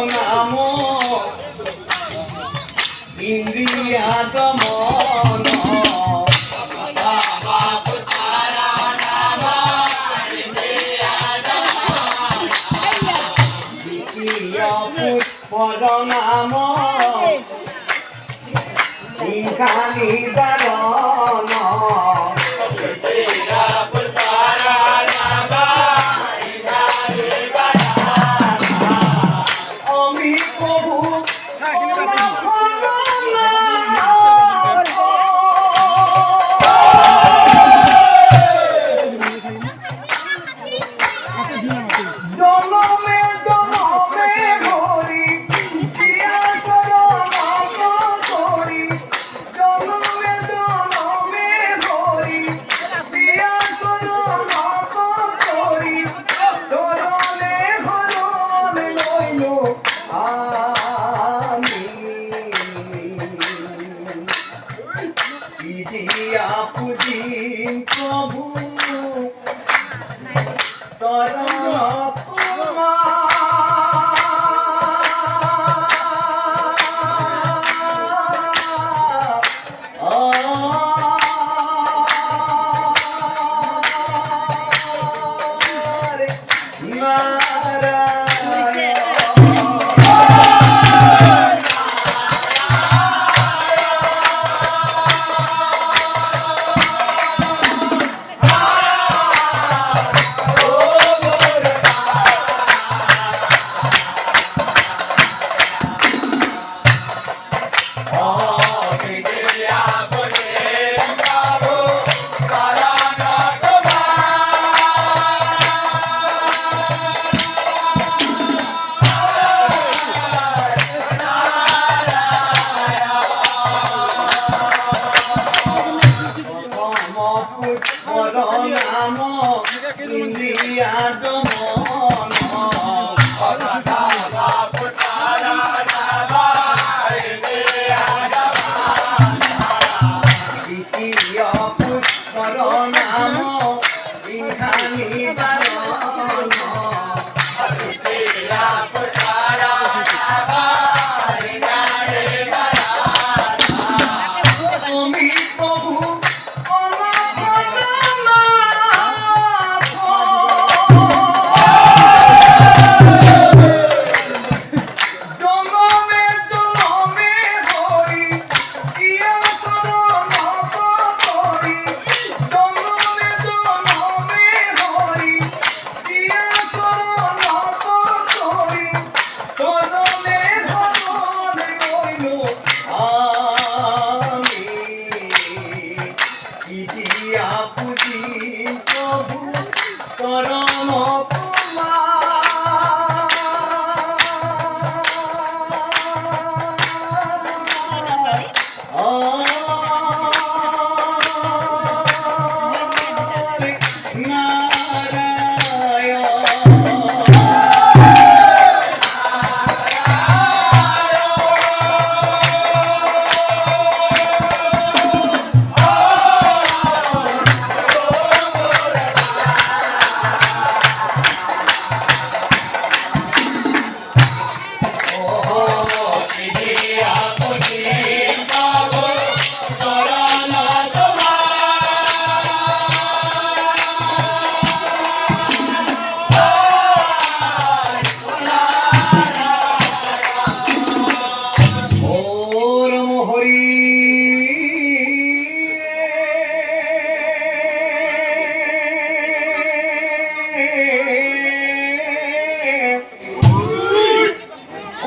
নাম ইন্দ্রিয়া দমন পর নাম সিংহানি বারণ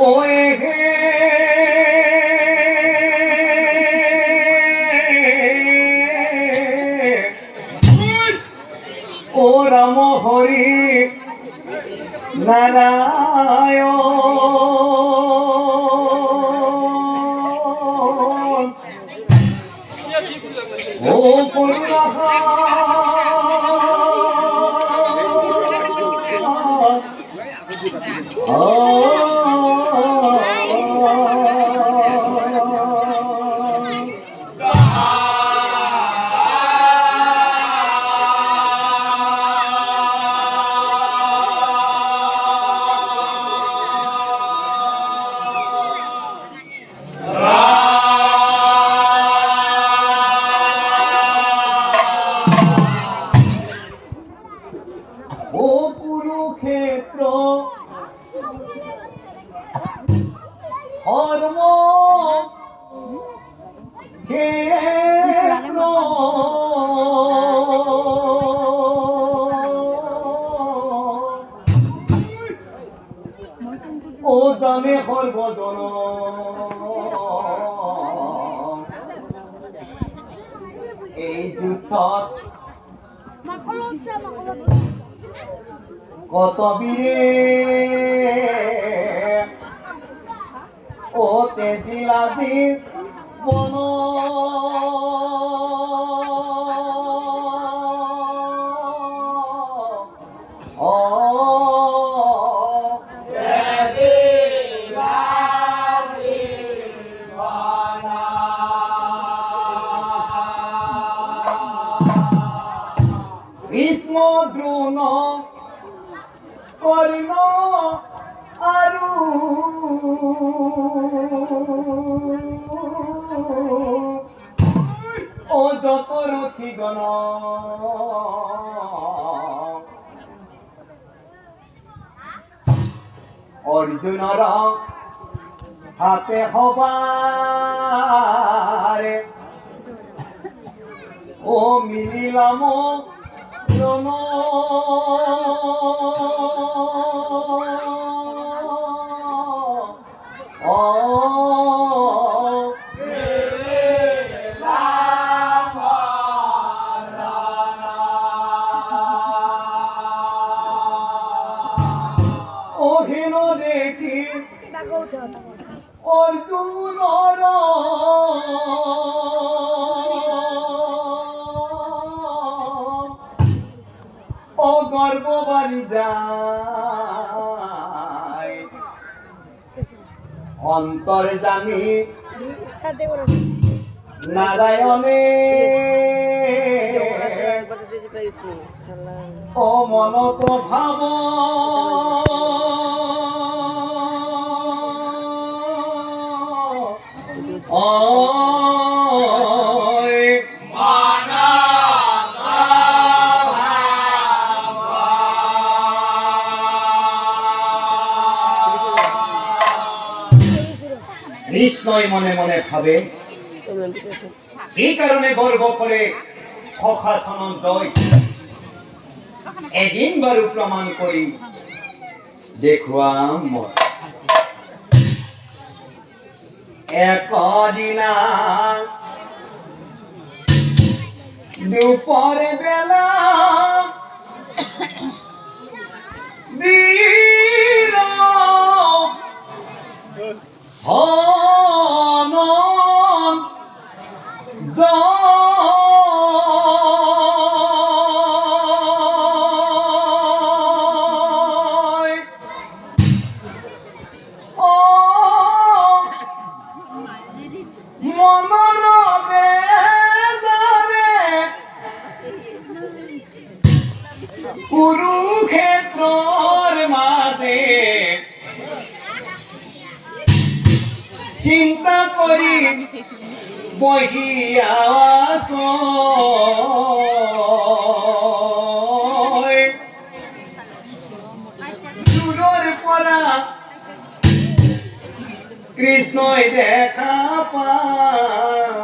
ওয়ে হে ও রাম হরি নারায়ণ ও করুণা ও কুরুক্ষেত্র ধর্ম ক্ষেত্র ও দামে সর্বজন এই যুদ্ধত কত বীরে ও তেজিলাদি বন ও ভীষ্ম দ্রোণ কর্ণ আরু ও যত রথিগণ অর্জুনর হাতে হবার ও মিলিলাম রণ ওহেন দেখি অর্জুনর অগর্ব বাড়ি যায় অন্তরে জানি নারায়ণে ও মনত ভাব নিশ্চয় মনে মনে ভাবে এই কারণে গর্ব করে সখা ধনঞ্জয় এদিন বারু প্রমাণ করি দেখুয়াম একদিনা দুপুরে বেলা বীর হনন জয় ও মনর বেদরে কুরুক্ষেত্রর মাঝে চিন্তা করি বহিয়া দূরের পরা কৃষ্ণই দেখা পায়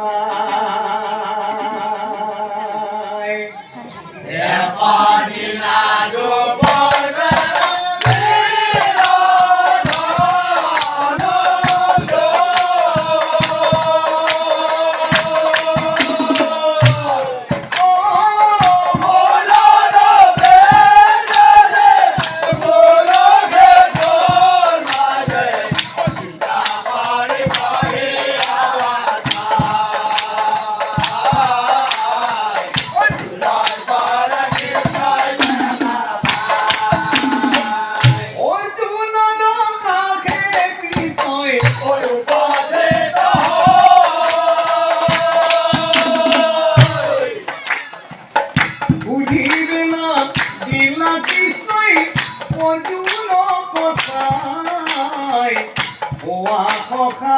হোৱা সখা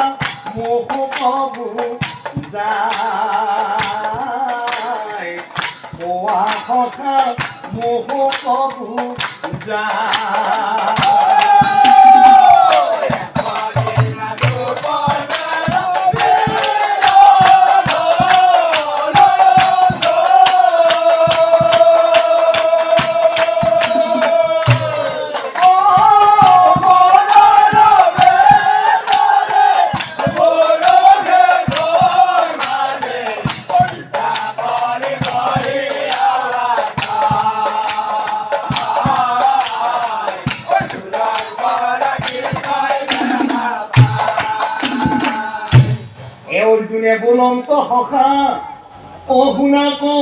মোহ কবু যায় হোৱা সখা মোহ কবু যায় অর্জুনে বলন্ত হখা ও গুণাকো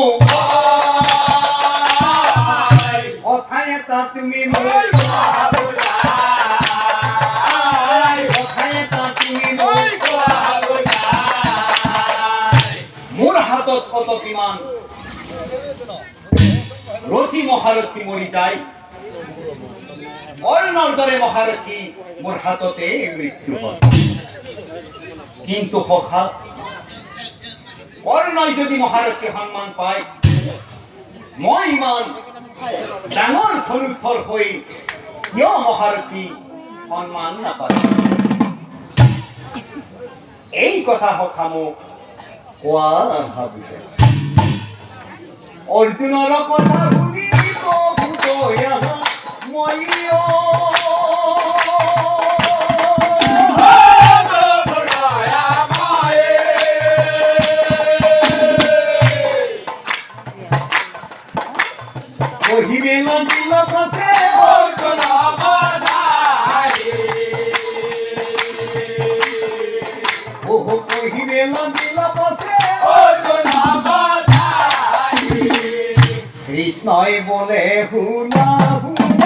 কথা এটা তুমি মোৰ হাতত কত কিমান ৰথী মহাৰথী মৰি যায় অৰ্ণৰ দৰে মহাৰথী মোৰ হাততে মৃত্যু হয় কিন্তু সখা কৰ্ণই যদি মহাৰথী সন্মান পায় মই ইমান ডাঙৰ ধনুৰ্ধৰ হৈ কিয় মহাৰথী সন্মান নাপায় এই কথা সখা মোক কোৱা ভাবিছে অৰ্জুনৰ কথা শুনি মই কহিবে লাগিল কছে কহিবে লাগিল কছে কৃষ্ণই বলে শুনা শুনা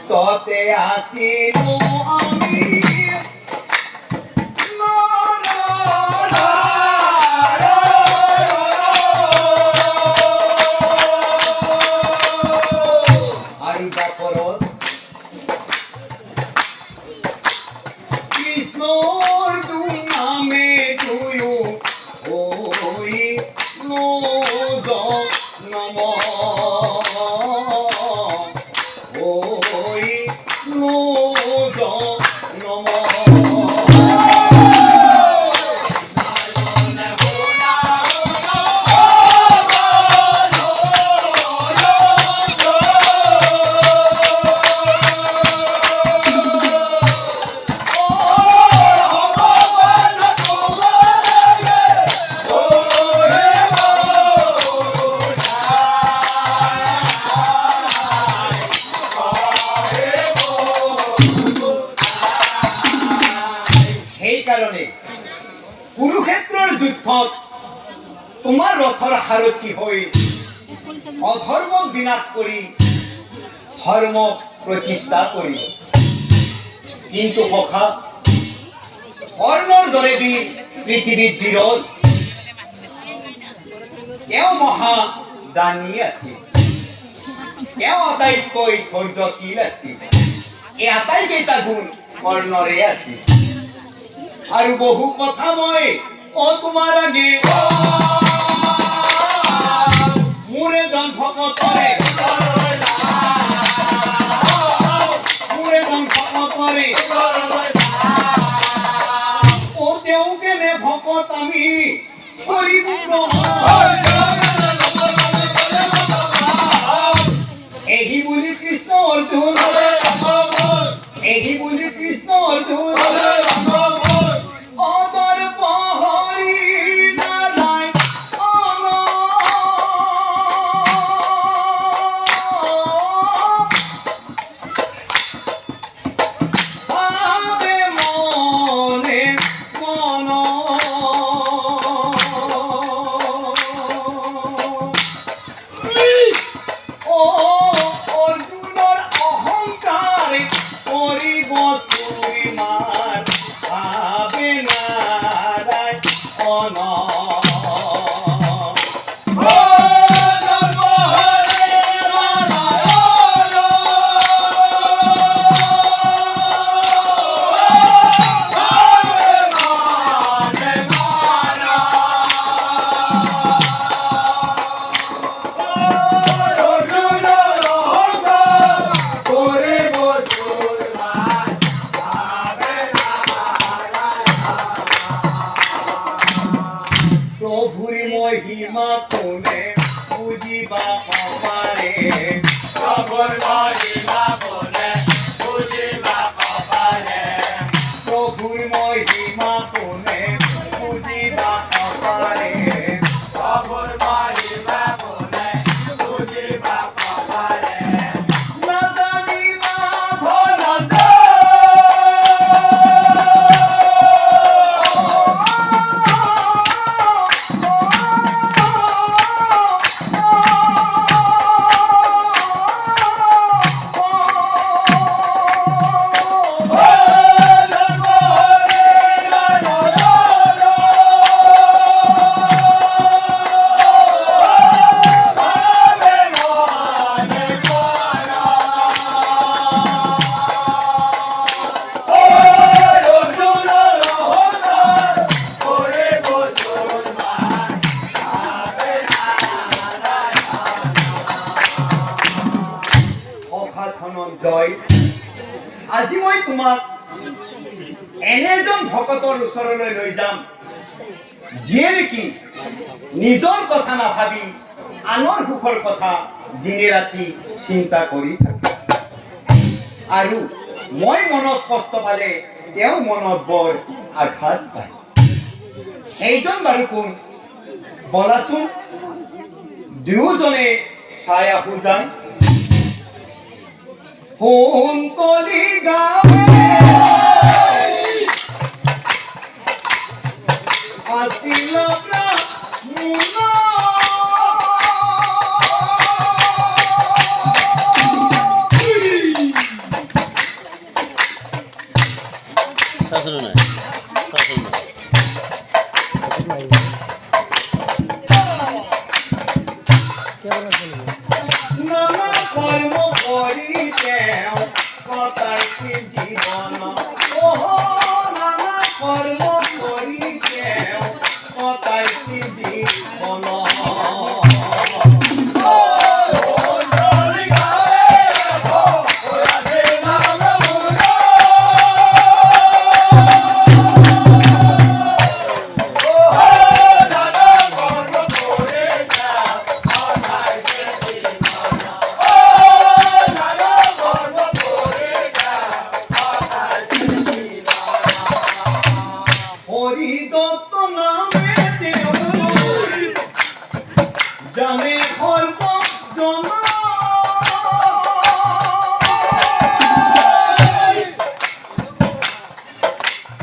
ততে আসিল আমি আৰু বাপৰত কৃষ্ণৰ নামে দুয়ো ঐ নম কুৰুক্ষেত্ৰৰ যুদ্ধত তোমাৰ ৰথৰ সাৰথী হৈ অধৰ্মক বিনাশ কৰি ধৰ্মক প্ৰতিষ্ঠা কৰি কিন্তু সখা কৰ্ণৰ দৰে বীৰ পৃথিৱীত বিৰল তেওঁ মহা দানী আছিল তেওঁ আটাইতকৈ ধৈৰ্যশীল আছিল এই আটাইকেইটা গুণ কৰ্ণৰে আছিল আৰু বহু কথা মই তোমাৰ আগে মোৰে জন ভকতৰে করিব এই বলি কৃষ্ণ অর্জুন এই বলি কৃষ্ণ অর্জুন অদর পহরি নারায় ভাবে মনে মন ও অর্জুনের অহংকারে করিব সুইমার ভাবে নারায় অন প্রভুর মহিমা কোনে বুঝিবা পারে প্রভুর মহিমা কোনে বুঝিবা পারে প্রভুর মহিমা কোনে বুঝিবা পারে প্রভুর মহিমা কোনে বুঝিবা পারে না জানিবা ধনঞ্জয় ধনঞ্জয় আজি মই তোমাক এনেজন ভকতৰ ওচৰলৈ লৈ যাম যিয়ে নেকি নিজৰ কথা নাভাবি আনৰ সুখৰ কথা দিনে ৰাতি চিন্তা কৰি থাকে আৰু মই মনত কষ্ট পালে তেওঁ মনত বৰ আঘাত পায় সেইজন বাৰু কোন বলাচোন দুয়োজনে চাই আহো যাম কলি গাবে আসিল নানা কর্ম করি তেওঁ কতাইছে জীবন নানা কর্ম করি তেওঁ কতাইছে জীবন হরিদত্ত নামে জানে অল্প জন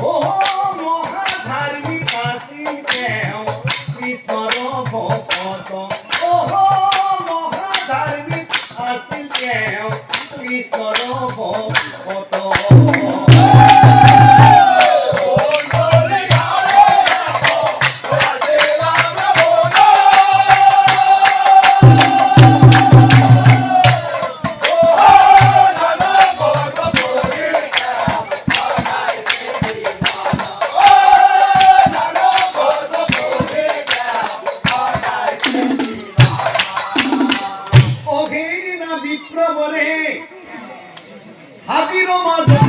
ও মহাধার্মিক আসি তেওঁ কৃষ্ণর ভকত ও মহাধার্মিক আসি তেওঁ কৃষ্ণর ভকত বিপ্রবরে হাবির মাঝে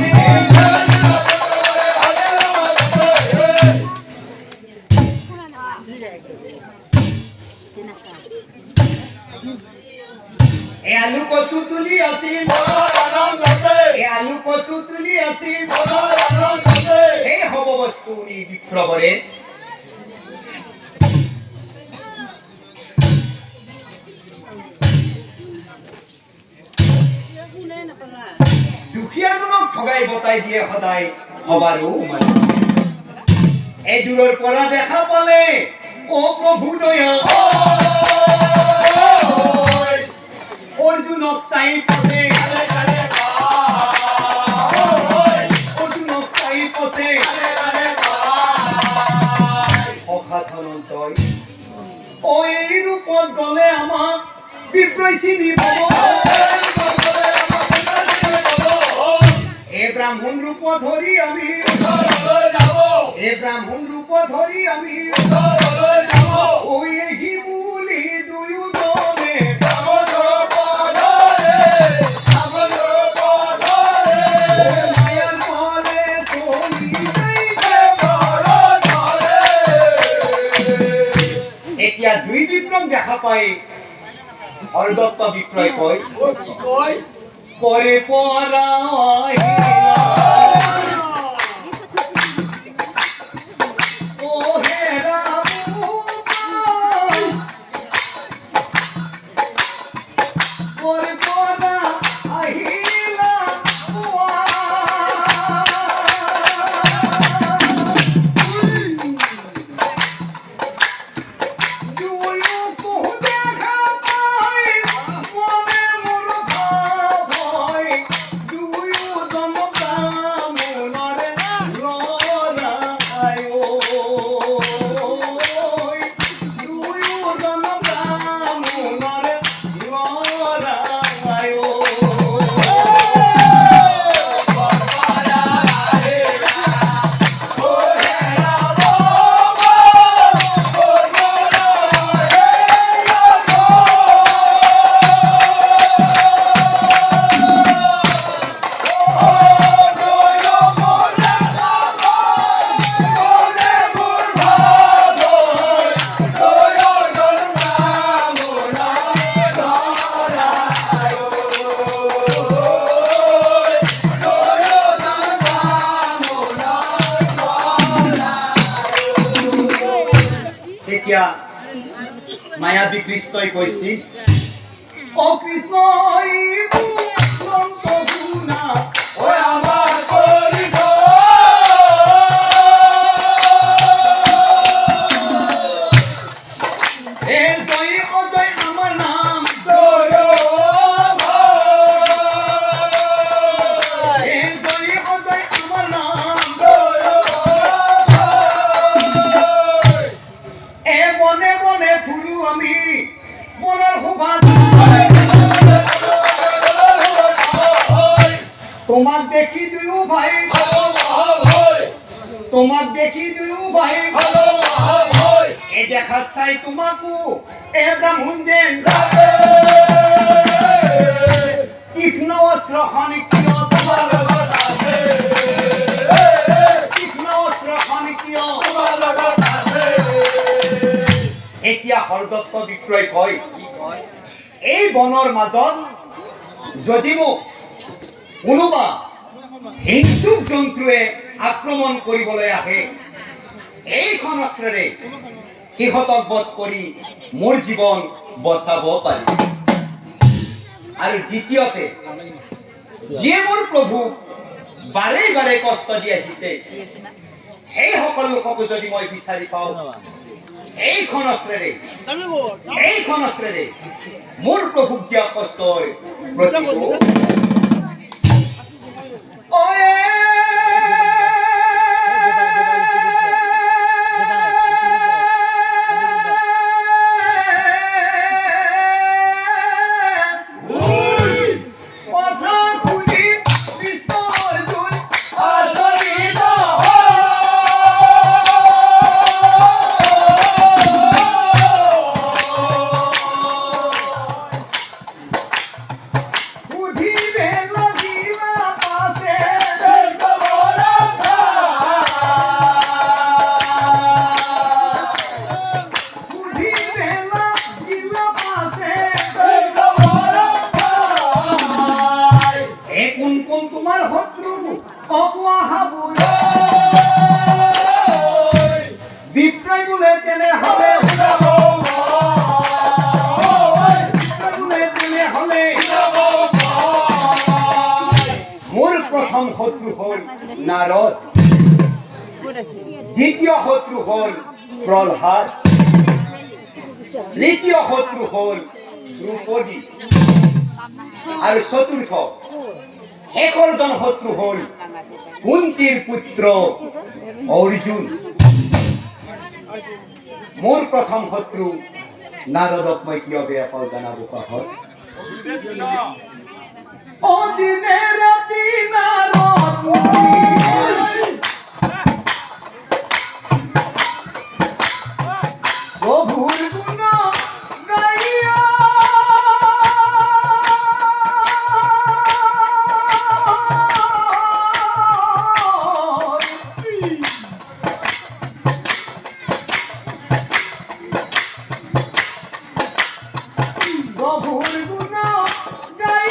আলু কচু তুলি আছিল আলু কচু তুলি আছিল এই হব বস্তু নি বিপ্লৱৰে দুখীয়াজনক ঠগাই বতাই দিয়ে সদায় হবাৰো মানে এই দূৰৰ পৰা দেখা পালে ও প্ৰভু দয়া অৰ্জুনক চাই পথে অৰ্জুনক চাই পথে অসাধাৰণ ঐ ৰূপত গলে আমাক বিপ্ৰয় চিনিব এ ব্ৰাহ্মণ ৰূপ ধৰি আমি এ ব্ৰাহ্মণ ৰূপ ধৰি আমি ঐ এহি বুলি দুয়োজনে এতিয়া দুই বিপ্লৱ দেখা পাই হৰদত্ত বিপ্লয় কয় করে পরাই ও হে রাম করে পরা আহিলা মায়াবী কৃষ্ণই কৈছি ও কৃষ্ণ তোমাক দেখি দুয়ো ভাই তোমাক দেখি দুয়ো ভাই এ দেখাত চাই তোমাকো এ ব্ৰাহ্মণ যেন তীক্ষ্ণ অস্ত্ৰখন কিয় তোমাৰ লগত আছে তীক্ষ্ণ অস্ত্ৰখন কিয় তোমাৰ লগত আছে এতিয়া হৰদত্ত বিপ্লয় কয় এই বনৰ মাজত যদি মোক কোনোবা হিংসুক জন্তুৱে আক্ৰমণ কৰিবলৈ আহে এইখন অস্ত্ৰেৰে সিহঁতক বধ কৰি মোৰ জীৱন বচাব পাৰি আৰু দ্বিতীয়তে যিয়ে মোৰ প্ৰভু বাৰে বাৰে কষ্ট দি আহিছে সেই সকলো লোককো যদি মই বিচাৰি পাওঁ এইখন অস্ত্ৰেৰে মোৰ প্ৰভুক দিয়া কষ্টৰ প্ৰতিশোধ He কোন তোমার শত্রু অকুয়া হাবুল বিপ্রয় গুলে তেনে হবে মোৰ প্ৰথম শত্ৰু হল নাৰদ দ্বিতীয় শত্ৰু হল প্ৰহ্লাদ তৃতীয় শত্ৰু হল দ্ৰৌপদী আৰু চতুৰ্থ শেষৰজন শত্ৰু হল কুন্তীৰ পুত্ৰ অৰ্জুন মোৰ প্ৰথম শত্ৰু নাৰদক মই কিয় বেয়া পাওঁ জানাব পাহৰ অদিনে ৰাতি নাৰদ প্রভুর গুণ গাইয়া প্রভুর গুণ গাই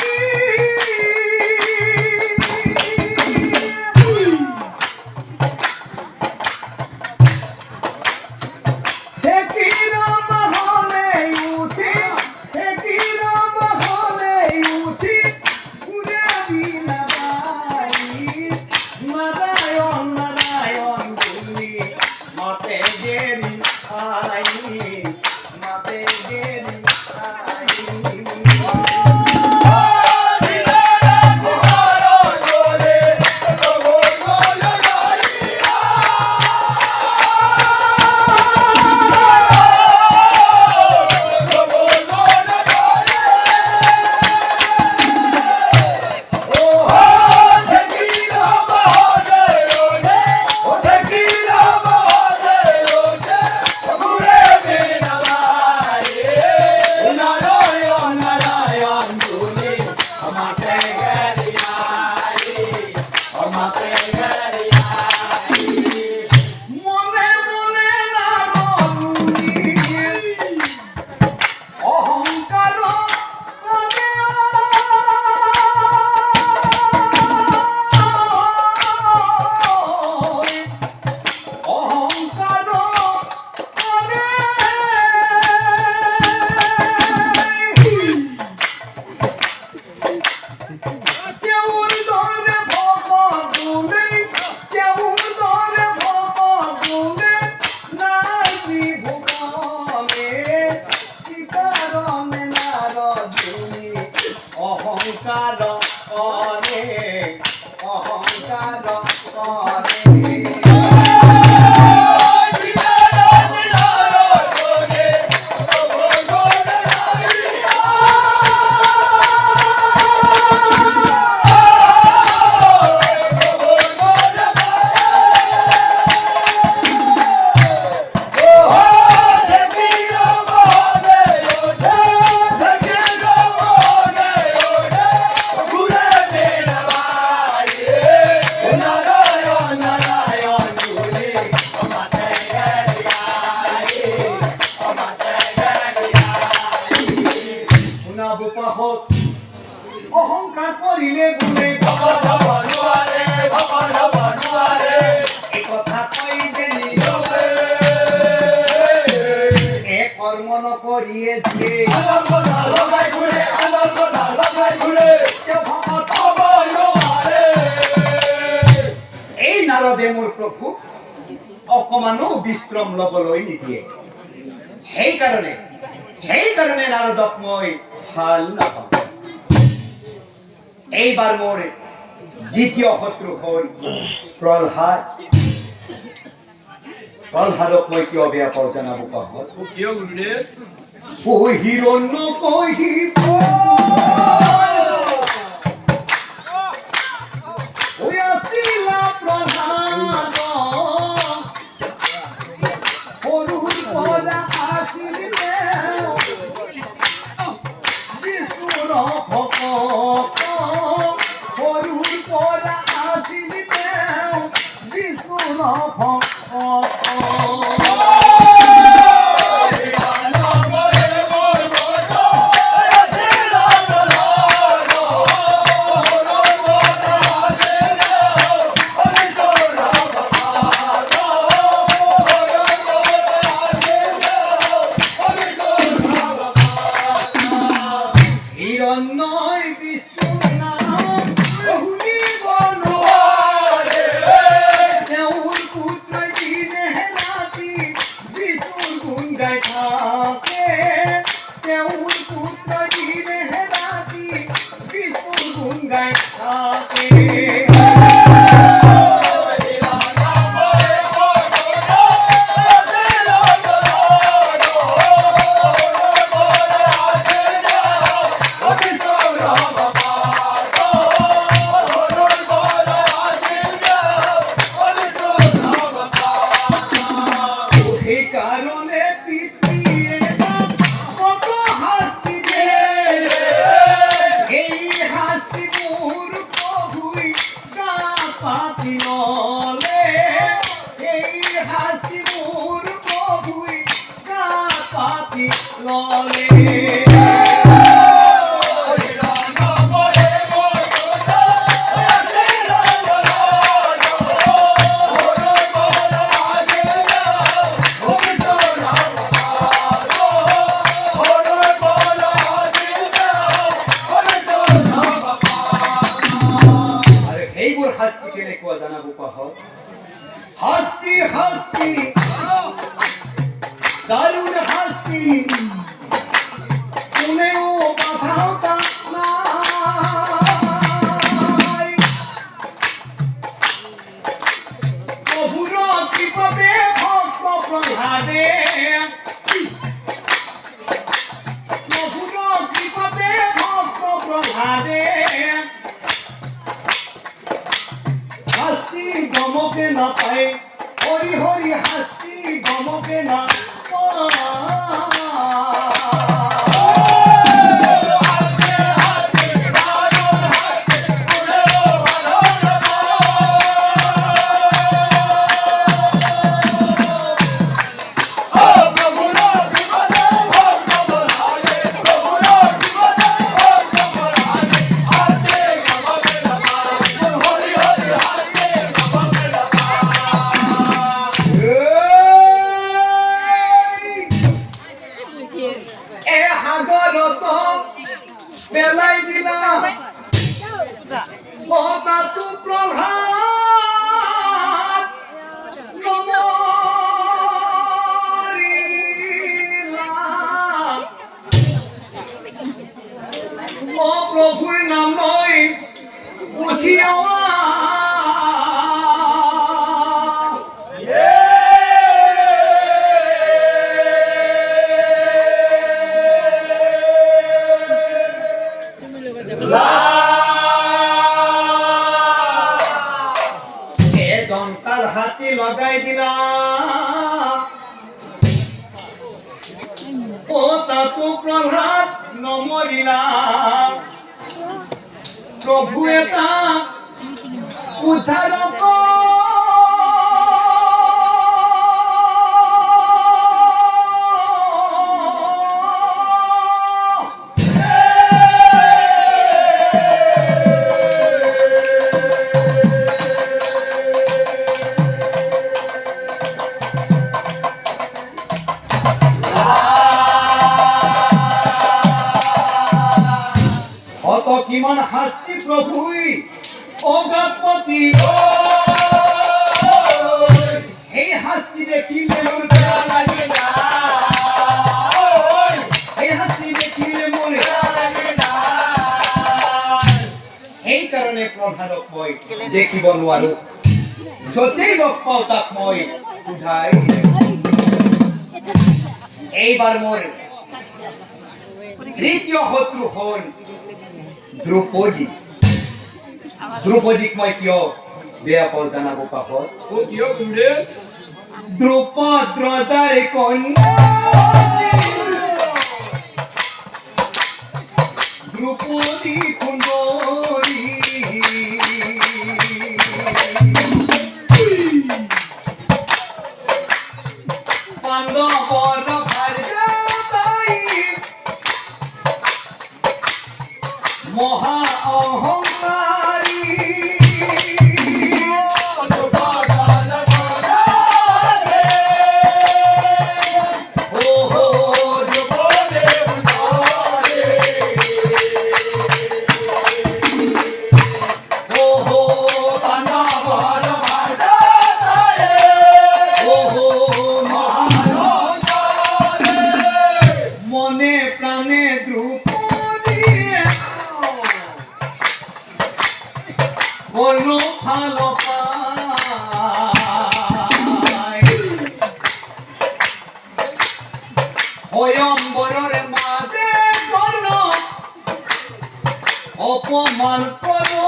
অহংকার করিলে গুণে কথা কই জানি এ কর্ম নকরিয়ে যে এই নারদে মোৰ প্ৰভু অকমানো বিশ্ৰাম লবলৈ নিদিয়ে সেইকাৰণে নাৰদক মই ভাল নাপাওঁ এইবাৰ মোৰ দ্বিতীয় শত্ৰু হল প্ৰহ্লাদক মই কিয় বেয়া পাওঁ জানাব পাহৰ হিৰণ্য কহিব প্ৰহ্লাদ সৰুৰ পৰা আছিলে বিষ্ণুৰ ভকত সৰুৰ পৰা আছিলে বিষ্ণুৰ ভকত গুণ গায় তাকে হাসতি হাসতি দারুণ হাসতি তুমিও বাধাও নাই প্রভুর কৃপতে ভক্ত প্রহ্লাদে প্রভুর কৃপতে ভক্ত প্রহ্লাদে হাসি গমকে না পায় হরি হরি হাসি গমকে না বেলাই দিলা বতা তু প্রহ্লাদ নমরিলা ও প্রভুর নাম নয় উঠিয়া হাতি লগাই দিলা ও তাতু প্রহ্লাদ নমরিলা প্রভু এটা উদ্ধার কিমান হাস্তি প্রভুই অগাপতি এই হাস্তি দেখিলে মনে লাগে না এই হাস্তি দেখিলে মনে লাগে না এই কারণে প্রধানক মই দেখিব নোৱাৰো যতেই লগ পাওঁ তাক মই উঠাই এইবাৰ মোৰ তৃতীয় শত্ৰু হ'ল দ্রৌপদী দ্রৌপদীক মই কিয় বেয়া পাওঁ জানাব পাহৰ দ্রৌপদ ৰজাৰ কন্যা দ্রৌপদী সুন্দৰী পাণ্ডৱৰ মহা অহংকারী কোনো ভালো পায় অয়ম্বরের মাঝে জন্য অপমান করো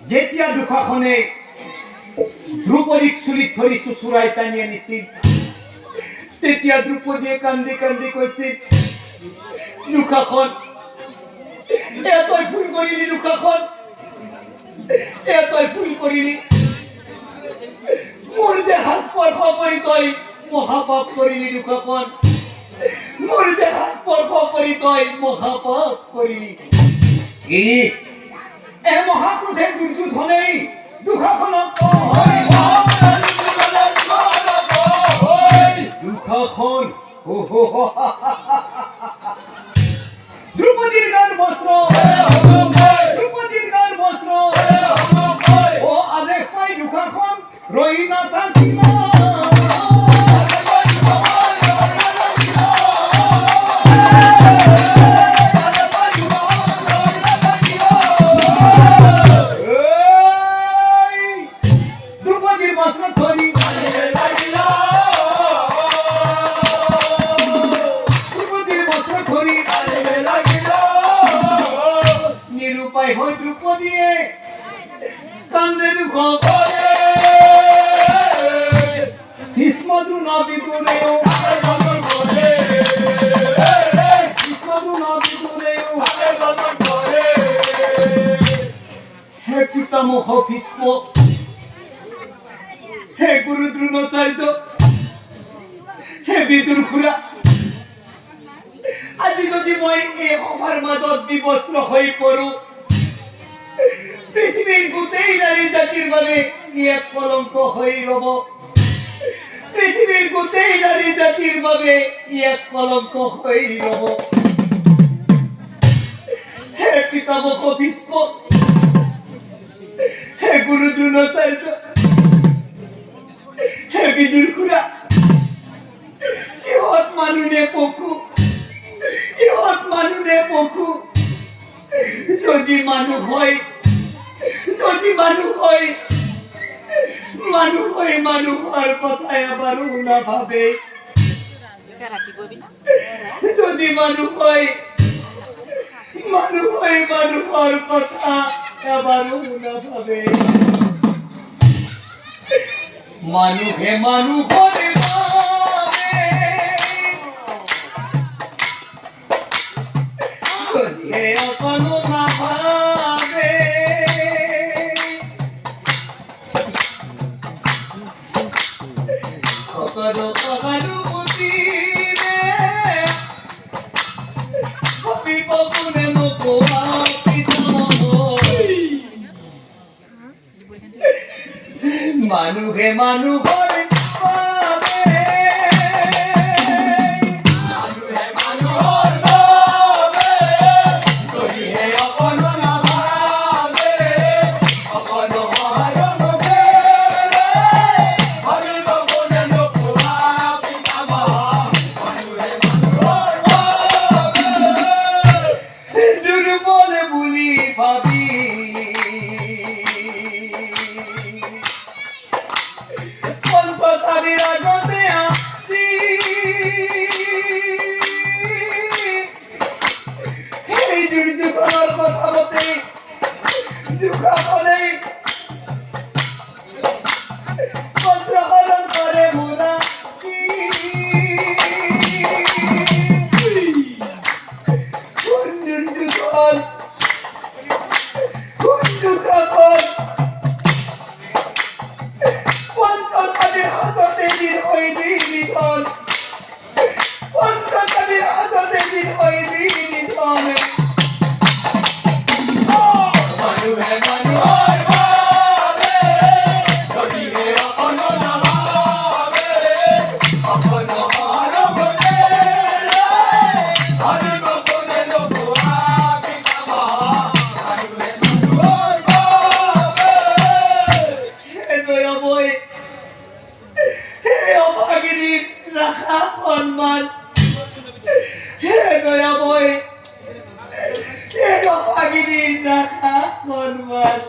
যেতিয়া দুখাখনে দ্রৌপদীক চুলিত ধৰি চুচুৰাই টানি আনিছিল তেতিয়া দ্রৌপদীয়ে কান্দি কান্দি কৈছিল দুখাখন এতই ভুল কৰিলি দুখাখন এতই ভুল কৰিলি মোৰ দেহা স্পৰ্শ কৰি তই মহাপাপ কৰিলি দুখাখন মোৰ দেহা স্পৰ্শ কৰি তই মহাপাপ কৰিলি কি এ মহাপুৰুষে দুৰ্যোধনেই দুখাখনক দুখাখন দ্রৌপদীর গান বস্ত্র দ্রৌপদীর গান বস্ত্র ও আদেশ পাই দুখাখন রই না থাকিল পিতামহ ভীষ্ম হে গুরু দ্রোণাচার্য হে বিদুর খুড়া আজি যদি মই এই সভাৰ মাজত বিবস্ত্ৰ হৈ পৰো পৃথিৱীৰ গোটেই নাৰী জাতিৰ বাবে ই এক কলংক হৈ ৰব পৃথিৱীৰ গোটেই নাৰী জাতিৰ বাবে ই এক কলংক হৈ ৰব হে পিতামহ ভীষ্ম হে গুরু দ্রোণাচার্য হে বিদুর খুড়া ইহত মানুনে পশু ইহত মানুনে পশু যদি মানুহ হয় যদি মানুহ হয় মানুহৰ কথা এবাৰো নাভাবে যদি মানুহ হয় মানুহৰ কথা এবাৰো নাভাবে মানুহে মানুহৰ অকণো নাভাবে অকণো অকণো বুজিলে ভাবিব কোনে নকোৱা মানুহে মানুহৰ অভাগিনীর রাখা সম্মান হে দয়াময় হে অভাগিনীর রাখা সম্মান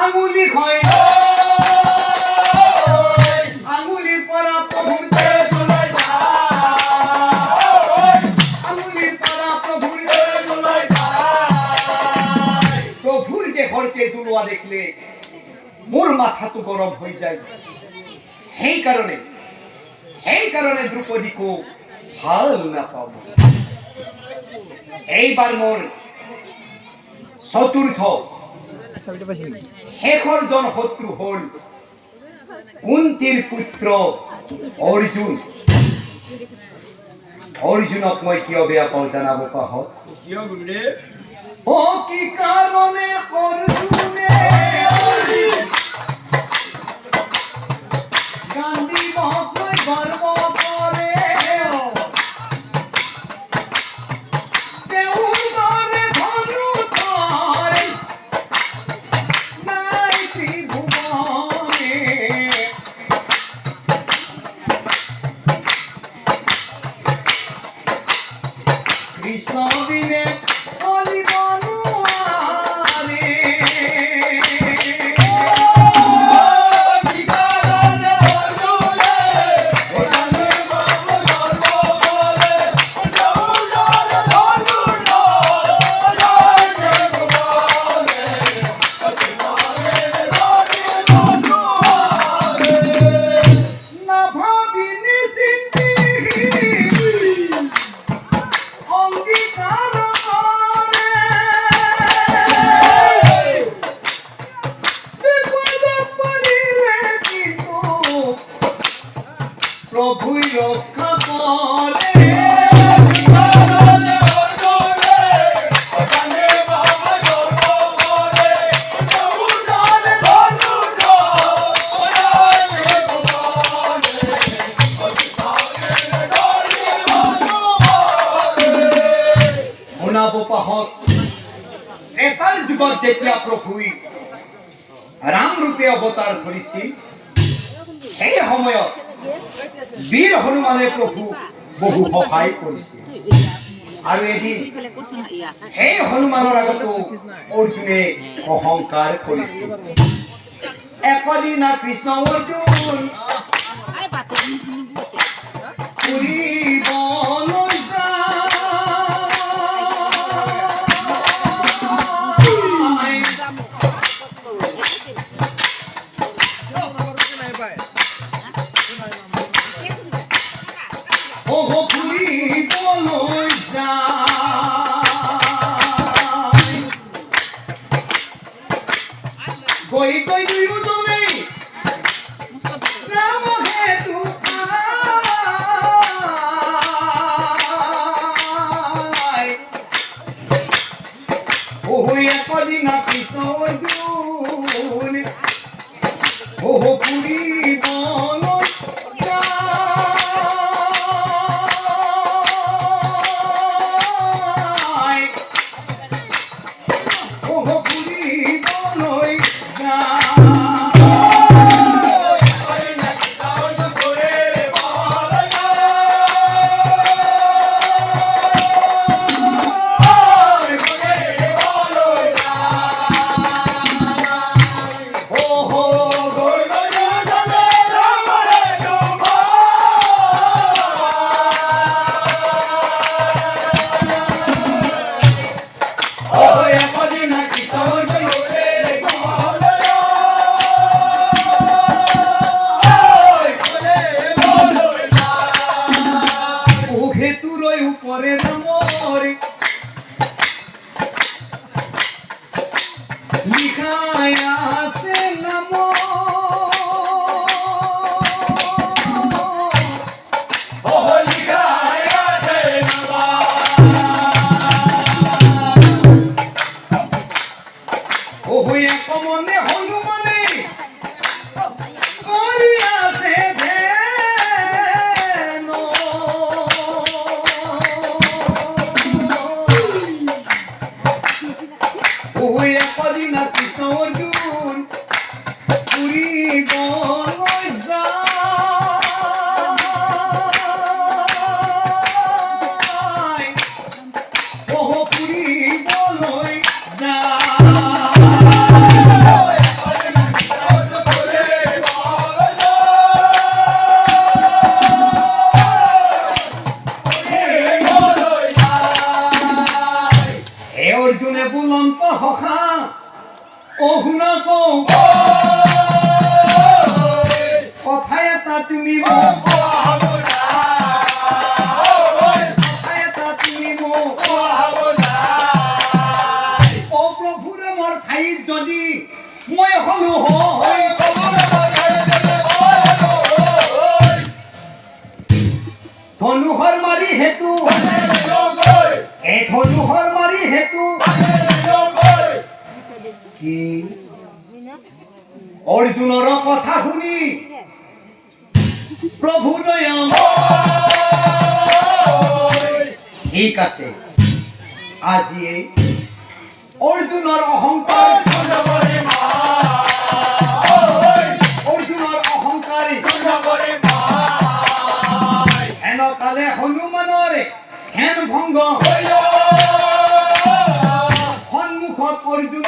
আঙুলি হয় আঙুলি পরা প্রভুর আঙুলি পরা প্রভুর যে ঘরকে জুলুয়া দেখলে মোর মাথা তো গরম হয়ে যায়। সেই কারণে দ্রৌপদীকে ভাল না পাব। এইবার মোর চতুর্থ শেষৰ জন শত্ৰু হল কুন্তীৰ পুত্ৰ অৰ্জুন। অৰ্জুনক মই কিয় বেয়া পাওঁ জানাব পাহত? অ কি কাৰণে অৰ্জুনে গান্ধী মহক লৈ গৰ্ব কৰে কৃষ্ণ বিনে চলিব নোৱাৰে। নাভাবিনি চিন্তি প্রভুই রক্ষা করে। শুনাবপাহত এটাৰ যুগত যেতিয়া প্ৰভুই ৰাম ৰূপে অৱতাৰ ধৰিছিল, সেই সময়ত বীৰ হনুমানে প্ৰভু বহু সহায় কৰিছিল। আৰু এদিন সেই হনুমানৰ আগতো অৰ্জুনে অহংকাৰ কৰিছিল। একদিনা কৃষ্ণ অৰ্জুন ফুৰিবলৈ গৈ গৈ দুয়োজনে ৰাম হেতু পাই। একদিনা কৃষ্ণ অৰ্জুন ফুৰিবলৈ উপরে নামরে লিখায় আছে নাম মনে হনুমানে করিয়াছে একদিনা কৃষ্ণ অর্জুন ফুরিবলৈ যায়। ফুৰিবলৈ যায়। অৰ্জুনে বুলন্ত হসা শুনা কওঁ কথা এটা তুমি মোক প্ৰভুৰে মোৰ ঠাইত যদি মই হলো হয়, ধনুহৰ মাৰি হেতু এই ধনুহৰ মাৰি হেতু কি অৰ্জুনৰ কথা শুনি প্ৰভু দয়া ঠিক আছে, আজি অৰ্জুনৰ অহংকাৰ এনেকালে হনুমানৰে ধ্যান ভংগ সন্মুখত অৰ্জুন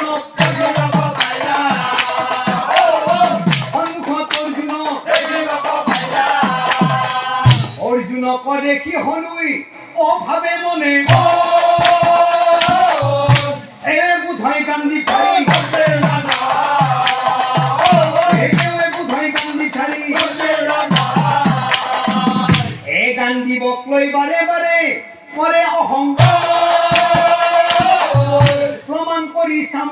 অৰ্জুনক দেখি হনুই অভাৱে মনে বুধাই কান্দি খালি বুধাই কান্দি খালি কান্দিবক লৈ বাৰে বাৰে কৰে অহংকাৰ প্ৰমাণ কৰি চাম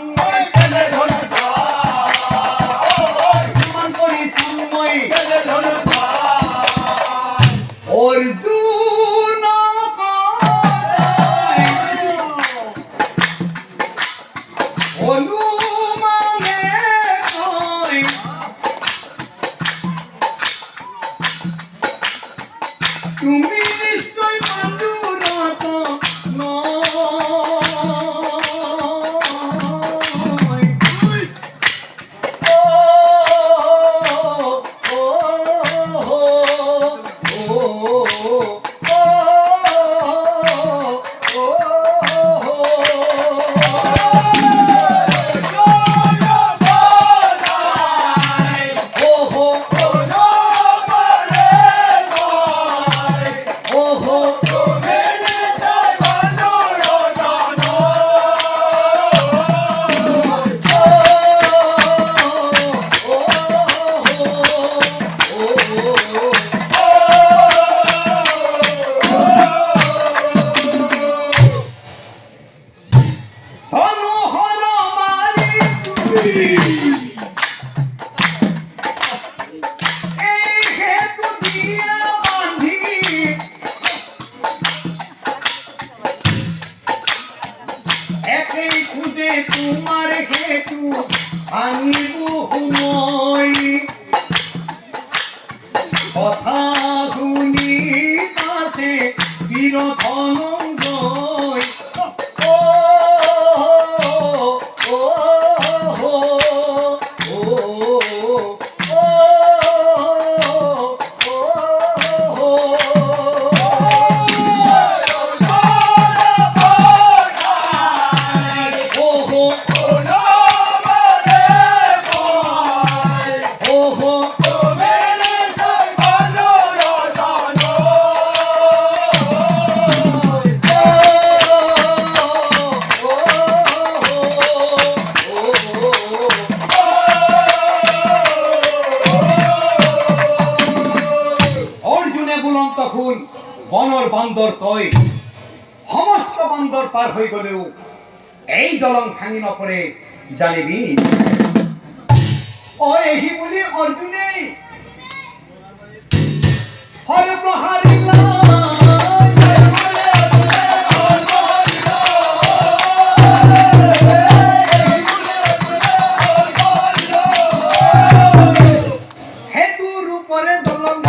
প্ৰমাণ কৰি চাম মই অৰ্জুন হনুমানে কয় তুমি নিশ্চয় পাণ্ডুৰত তোমার হেতু আনিব সময় কথা শুনি আছে বীর ধনঞ্জয় বনৰ বান্দৰ তই সমস্ত বান্দৰ পাৰ হৈ গলেও এই দলং ভাঙি নপৰে জানিবি এহি বুলি অৰ্জুনে হৰ প্ৰহাৰিলা হেতুৰ ওপৰে দলং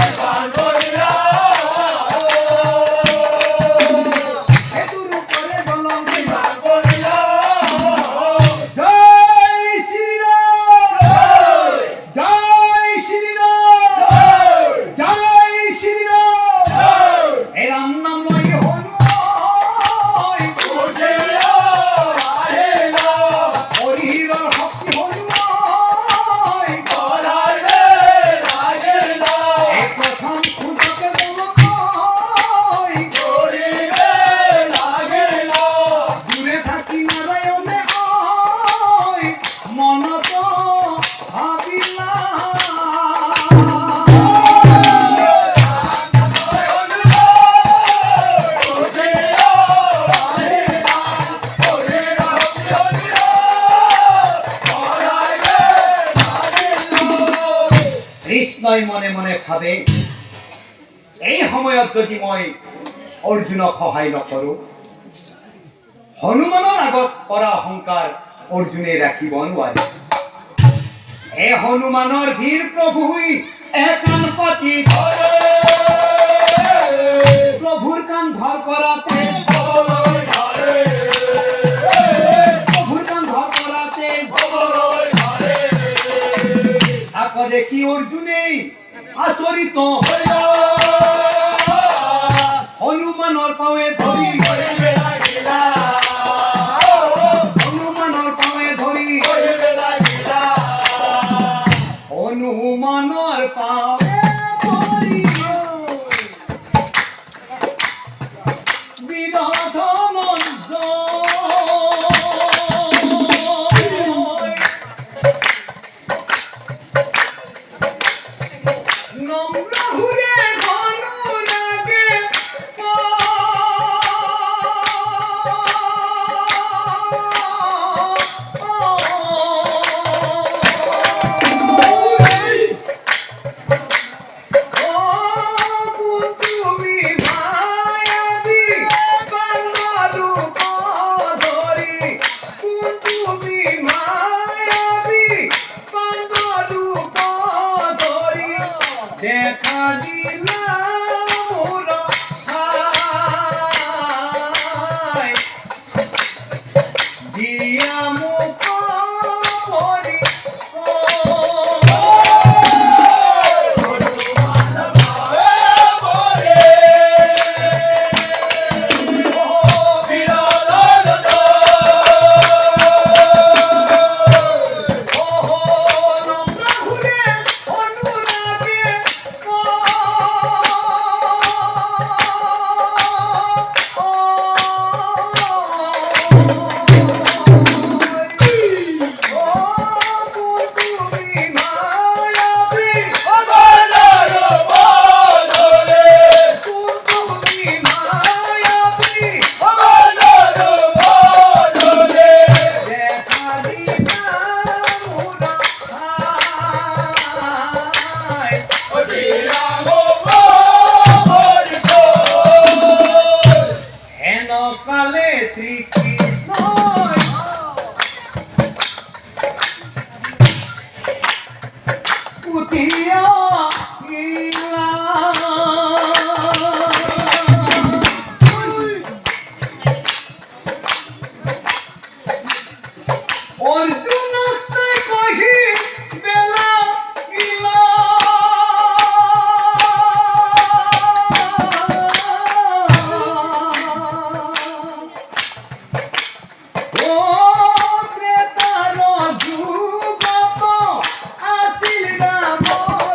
কৃষ্ণই মনে মনে ভাবে এই সময়ত যদি মই অৰ্জুনক সহায় নকৰো হনুমানৰ আগত কৰা অহংকাৰ অৰ্জুনে ৰাখিব নোৱাৰে এই হনুমানৰ বীৰ প্ৰভুই একান পাতি প্ৰভুৰ কান ধৰ কৰাতে দেখি অর্জুনে আচরিত হনুমানৰ পাৱে ধৰি কালে শ্রীকৃষ্ণ উঠিয়া অর্জুন কহি বেলা গিলা ও ত্রেতার যুগত আসিল রামর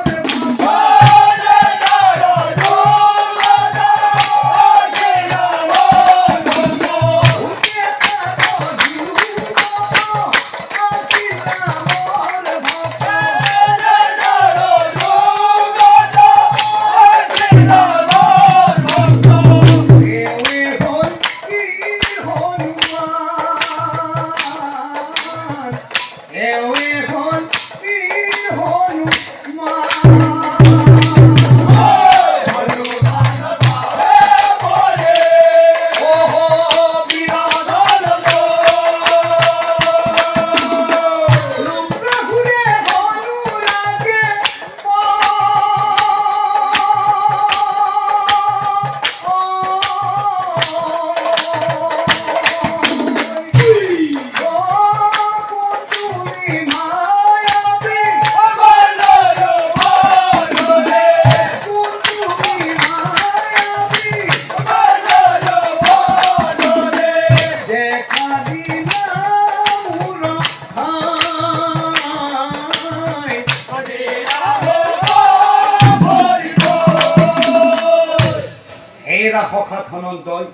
ধনঞ্জয়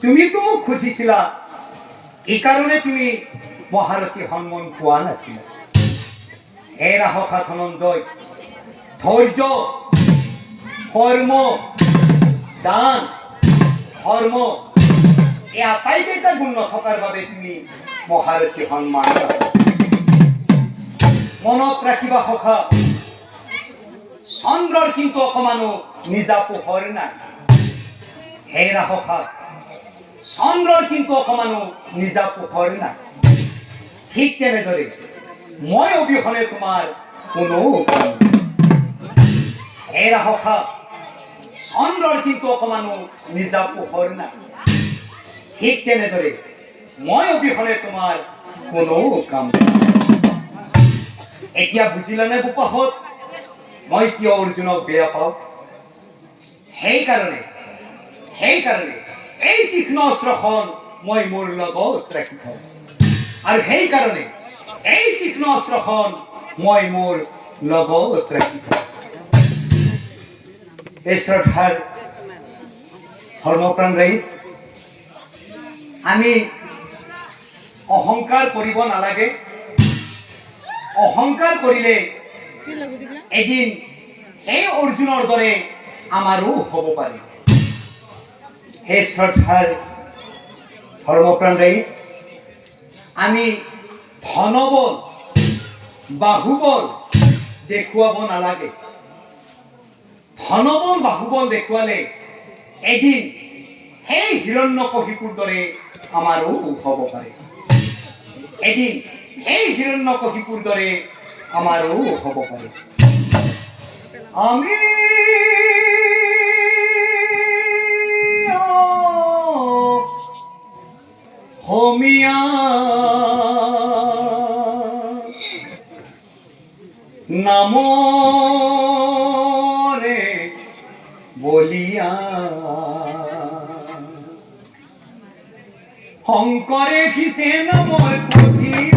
তুমি তো মোক খুঁজিছিলা এই কারণে তুমি মহারথী সন্মান পোৱা নাছিলা হে ৰাসখা ধনঞ্জয় ধৈৰ্য কৰ্ম দান ধৰ্ম এই আটাইকেইটা গুণ নথকাৰ বাবে তুমি মহাৰথী সন্মান মনত ৰাখিবা সখা চন্দ্ৰৰ কিন্তু অকমানো নিজা পোহৰ নাই হে ৰাসখা চন্দ্ৰৰ কিন্তু অকমানো নিজা পোহৰ নাই ঠিক তেনেদৰে মই অবিহনে তোমাৰ কোনো হে ৰাসখা চন্দ্ৰৰ কিন্তু অকমানো নিজা পোহৰ নাই ঠিক তেনেদৰে মই অবিহনে তোমাৰ কোনো কাম এতিয়া বুজিলানে বোপাহঁত মই কিয় অৰ্জুনক বেয়া পাওঁ সেইকাৰণে এই তীক্ষ্ণ অস্ত্ৰখন মই মোৰ লগত ৰাখি থওঁ আৰু সেইকাৰণে এই তীক্ষ্ণ অস্ত্ৰখন মই মোৰ লগত ৰাখি থওঁ এই শ্ৰদ্ধাৰ ধৰ্মপ্ৰাণ ৰাইজ আমি অহংকাৰ কৰিব নালাগে অহংকাৰ কৰিলে এদিন এই অৰ্জুনৰ দৰে আমাৰো হ'ব পাৰে হে শ্ৰদ্ধাৰ ধৰ্মপ্ৰাণ ৰাইজ আমি ধনবল বাহুবল দেখুৱাব নালাগে ধনবল বাহুবল দেখুৱালে এদিন সেই হিৰণ্যকশিপুৰ দৰে আমাৰো হ'ব পাৰে এদিন সেই হিৰণ্যকশিপুৰ দৰে আমাৰো হ'ব পাৰে আমি হোমিয়া নামরে বলিয়া শংকৰে খিছে নামৰ পুথি